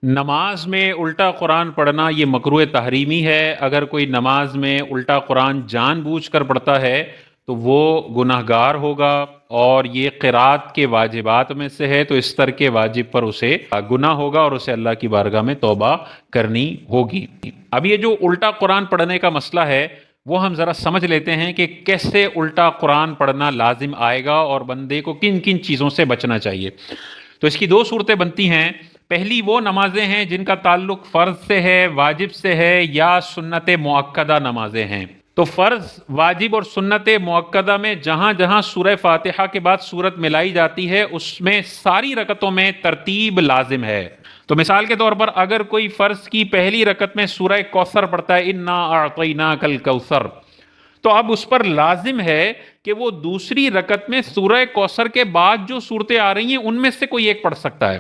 نماز میں الٹا قرآن پڑھنا یہ مکروہ تحریمی ہے۔ اگر کوئی نماز میں الٹا قرآن جان بوجھ کر پڑھتا ہے تو وہ گناہ گار ہوگا، اور یہ قرات کے واجبات میں سے ہے، تو اس ترک واجب پر اسے گناہ ہوگا اور اسے اللہ کی بارگاہ میں توبہ کرنی ہوگی۔ اب یہ جو الٹا قرآن پڑھنے کا مسئلہ ہے وہ ہم ذرا سمجھ لیتے ہیں کہ کیسے الٹا قرآن پڑھنا لازم آئے گا اور بندے کو کن کن چیزوں سے بچنا چاہیے۔ تو اس کی دو صورتیں بنتی ہیں۔ پہلی وہ نمازیں ہیں جن کا تعلق فرض سے ہے، واجب سے ہے، یا سنت مؤکدہ نمازیں ہیں۔ تو فرض، واجب اور سنت مؤکدہ میں جہاں جہاں سورہ فاتحہ کے بعد سورت ملائی جاتی ہے اس میں ساری رکعتوں میں ترتیب لازم ہے۔ تو مثال کے طور پر اگر کوئی فرض کی پہلی رکعت میں سورہ کوثر پڑھتا ہے، انا اعطیناک الکوثر، تو اب اس پر لازم ہے کہ وہ دوسری رکعت میں سورہ کوثر کے بعد جو صورتیں آ رہی ہیں ان میں سے کوئی ایک پڑھ سکتا ہے۔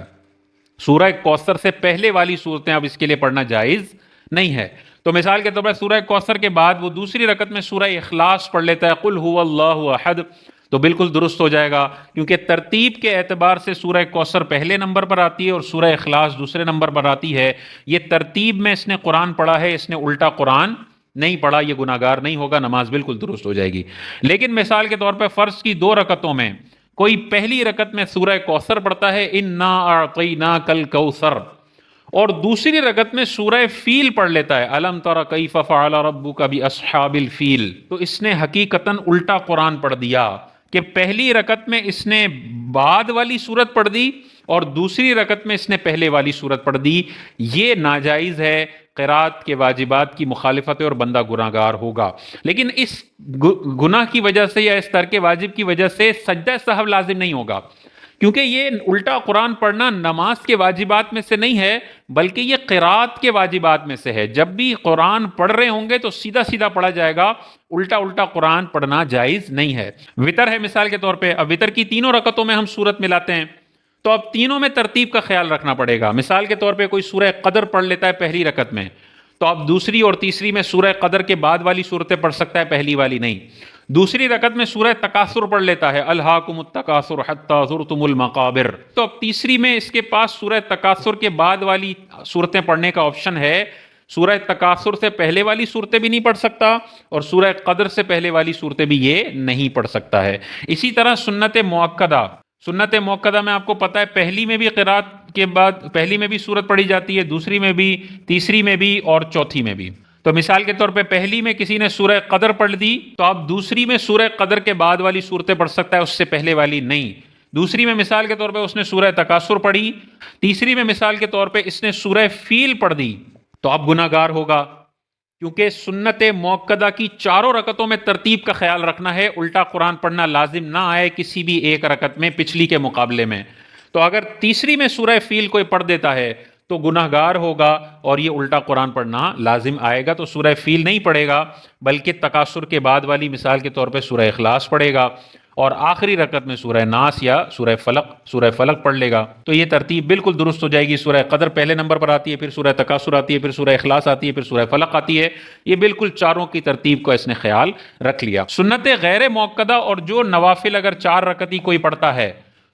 سورہ کوثر سے پہلے والی صورتیں اب اس کے لیے پڑھنا جائز نہیں ہے۔ تو مثال کے طور پر سورہ کوثر کے بعد وہ دوسری رکعت میں سورہ اخلاص پڑھ لیتا ہے، قل هو اللہ احد، تو بالکل درست ہو جائے گا، کیونکہ ترتیب کے اعتبار سے سورہ کوثر پہلے نمبر پر آتی ہے اور سورہ اخلاص دوسرے نمبر پر آتی ہے۔ یہ ترتیب میں اس نے قرآن پڑھا ہے، اس نے الٹا قرآن نہیں پڑھا، یہ گناہ گار نہیں ہوگا، نماز بالکل درست ہو جائے گی۔ لیکن مثال کے طور پر فرض کی دو رکعتوں میں کوئی پہلی رکعت میں سورہ کوثر پڑھتا ہے، انا اعطیناک الکوثر، اور دوسری رکعت میں سورہ فیل پڑھ لیتا ہے، الم تر کیف فعل ربک باصحاب الفیل، تو اس نے حقیقتاً الٹا قرآن پڑھ دیا کہ پہلی رکعت میں اس نے بعد والی سورت پڑھ دی اور دوسری رکعت میں اس نے پہلے والی سورت پڑھ دی۔ یہ ناجائز ہے، قرات کے واجبات کی مخالفت ہے اور بندہ گناہ گار ہوگا۔ لیکن اس گناہ کی وجہ سے یا اس ترک واجب کی وجہ سے سجدہ سہو لازم نہیں ہوگا، کیونکہ یہ الٹا قرآن پڑھنا نماز کے واجبات میں سے نہیں ہے بلکہ یہ قرات کے واجبات میں سے ہے۔ جب بھی قرآن پڑھ رہے ہوں گے تو سیدھا سیدھا پڑھا جائے گا، الٹا الٹا قرآن پڑھنا جائز نہیں ہے۔ وتر ہے مثال کے طور پہ، اب وتر کی تینوں رکعتوں میں ہم سورت ملاتے ہیں، تو اب تینوں میں ترتیب کا خیال رکھنا پڑے گا۔ مثال کے طور پہ کوئی سورہ قدر پڑھ لیتا ہے پہلی رکعت میں، تو اب دوسری اور تیسری میں سورہ قدر کے بعد والی صورتیں پڑھ سکتا ہے، پہلی والی نہیں۔ دوسری رکعت میں سورہ تکاثر پڑھ لیتا ہے، الہاکم التکاثر حتی زرتم المقابر، تو اب تیسری میں اس کے پاس سورہ تکاثر کے بعد والی صورتیں پڑھنے کا آپشن ہے۔ سورہ تکاثر سے پہلے والی صورتیں بھی نہیں پڑھ سکتا اور سورہ قدر سے پہلے والی صورتیں بھی یہ نہیں پڑھ سکتا ہے۔ اسی طرح سنت مؤکدہ، سنت مؤکدہ میں آپ کو پتہ ہے پہلی میں بھی قرات کے بعد پہلی میں بھی سورت پڑھی جاتی ہے، دوسری میں بھی، تیسری میں بھی اور چوتھی میں بھی۔ تو مثال کے طور پہ پہلی میں کسی نے سورہ قدر پڑھ دی تو آپ دوسری میں سورہ قدر کے بعد والی صورتیں پڑھ سکتا ہے، اس سے پہلے والی نہیں۔ دوسری میں مثال کے طور پہ اس نے سورہ تکاثر پڑھی، تیسری میں مثال کے طور پہ اس نے سورہ فیل پڑھ دی، تو اب گناہ گار ہوگا، کیونکہ سنت مؤکدہ کی چاروں رکعتوں میں ترتیب کا خیال رکھنا ہے، الٹا قرآن پڑھنا لازم نہ آئے کسی بھی ایک رکعت میں پچھلی کے مقابلے میں۔ تو اگر تیسری میں سورہ فیل کوئی پڑھ دیتا ہے تو گناہ گار ہوگا اور یہ الٹا قرآن پڑھنا لازم آئے گا، تو سورہ فیل نہیں پڑھے گا بلکہ تکاثر کے بعد والی مثال کے طور پہ سورہ اخلاص پڑھے گا، اور آخری رکعت میں سورہ ناس یا سورہ فلق پڑھ لے گا۔ تو یہ ترتیب بالکل درست ہو جائے گی۔ سورہ قدر پہلے نمبر پر آتی ہے، پھر سورہ تکاثر آتی ہے، پھر سورہ اخلاص آتی ہے، پھر سورہ فلق آتی ہے۔ یہ بالکل چاروں کی ترتیب کو اس نے خیال رکھ لیا۔ سنت غیر مؤکدہ اور جو نوافل اگر 4 رکعتی کوئی پڑھتا ہے،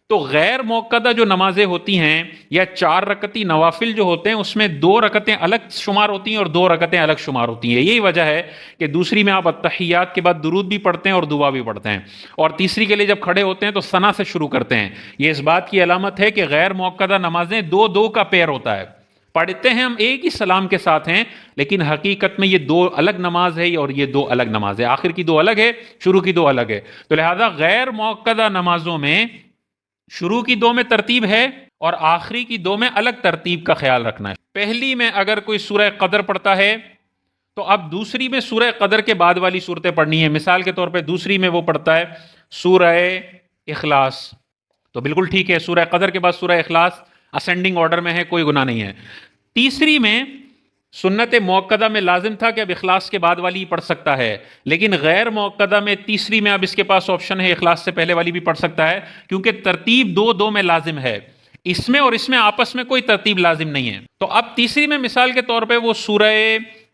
تو غیر مؤکدہ جو نمازیں ہوتی ہیں یا 4 رکعتی نوافل جو ہوتے ہیں اس میں 2 رکعتیں الگ شمار ہوتی ہیں اور 2 رکعتیں الگ شمار ہوتی ہیں۔ یہی وجہ ہے کہ دوسری میں آپ التحیات کے بعد درود بھی پڑھتے ہیں اور دعا بھی پڑھتے ہیں، اور تیسری کے لیے جب کھڑے ہوتے ہیں تو ثنا سے شروع کرتے ہیں۔ یہ اس بات کی علامت ہے کہ غیر مؤکدہ نمازیں 2 کا پیر ہوتا ہے، پڑھتے ہیں ہم ایک ہی سلام کے ساتھ ہیں لیکن حقیقت میں یہ 2 الگ نماز ہے اور یہ 2 الگ نماز ہے، آخر کی 2 الگ ہے، شروع کی 2 الگ ہے۔ تو لہذا غیر مؤکدہ نمازوں میں شروع کی 2 میں ترتیب ہے اور آخری کی 2 میں الگ ترتیب کا خیال رکھنا ہے۔ پہلی میں اگر کوئی سورہ قدر پڑھتا ہے تو اب دوسری میں سورہ قدر کے بعد والی صورتیں پڑھنی ہے۔ مثال کے طور پہ دوسری میں وہ پڑھتا ہے سورہ اخلاص، تو بالکل ٹھیک ہے، سورہ قدر کے بعد سورہ اخلاص اسینڈنگ آرڈر میں ہے، کوئی گناہ نہیں ہے۔ تیسری میں سنت مؤکدہ میں لازم تھا کہ اب اخلاص کے بعد والی پڑھ سکتا ہے، لیکن غیر مؤکدہ میں تیسری میں اب اس کے پاس آپشن ہے اخلاص سے پہلے والی بھی پڑھ سکتا ہے، کیونکہ ترتیب 2 میں لازم ہے، اس میں اور اس میں آپس میں کوئی ترتیب لازم نہیں ہے۔ تو اب تیسری میں مثال کے طور پہ وہ سورہ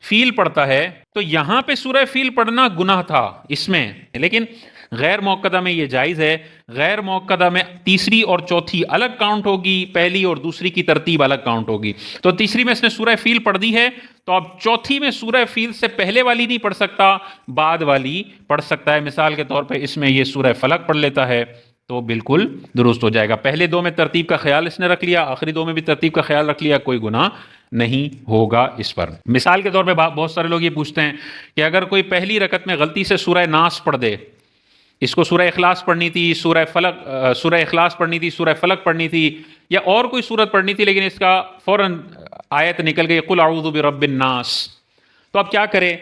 فیل پڑھتا ہے، تو یہاں پہ سورہ فیل پڑھنا گناہ تھا اس میں، لیکن غیر موقدہ میں یہ جائز ہے. غیر موقدہ میں تیسری اور چوتھی الگ کاؤنٹ ہوگی، پہلی اور دوسری کی ترتیب الگ کاؤنٹ ہوگی. تو تیسری میں اس نے سورہ فیل پڑھ دی ہے، تو اب چوتھی میں سورہ فیل سے پہلے والی نہیں پڑھ سکتا، بعد والی پڑھ سکتا ہے. مثال کے طور پہ اس میں یہ سورہ فلق پڑھ لیتا ہے تو بالکل درست ہو جائے گا. پہلے دو میں ترتیب کا خیال اس نے رکھ لیا، آخری دو میں بھی ترتیب کا خیال رکھ لیا، کوئی گناہ نہیں ہوگا اس پر. مثال کے طور پہ بہت سارے لوگ یہ پوچھتے ہیں کہ اگر کوئی پہلی رکعت میں غلطی سے سورہ ناس پڑھ دے، اس کو سورہ اخلاص پڑھنی تھی، سورہ اخلاص پڑھنی تھی، سورہ فلق پڑھنی تھی، یا اور کوئی سورت پڑھنی تھی، لیکن اس کا فوراً آیت نکل گئی قل اعوذ برب الناس، تو اب کیا کرے؟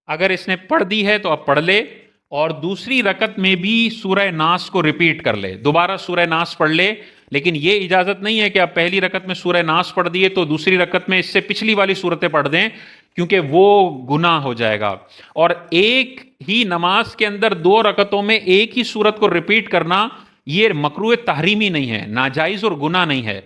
اگر اس نے پڑھ دی ہے تو اب پڑھ لے، اور دوسری رکعت میں بھی سورہ ناس کو ریپیٹ کر لے، دوبارہ سورہ ناس پڑھ لے. لیکن یہ اجازت نہیں ہے کہ آپ پہلی رکعت میں سورہ ناس پڑھ دیے تو دوسری رکعت میں اس سے پچھلی والی سورتیں پڑھ دیں، کیونکہ وہ گناہ ہو جائے گا. اور ایک ہی نماز کے اندر دو رکعتوں میں ایک ہی سورت کو ریپیٹ کرنا یہ مکروہ تحریمی نہیں ہے، ناجائز اور گناہ نہیں ہے.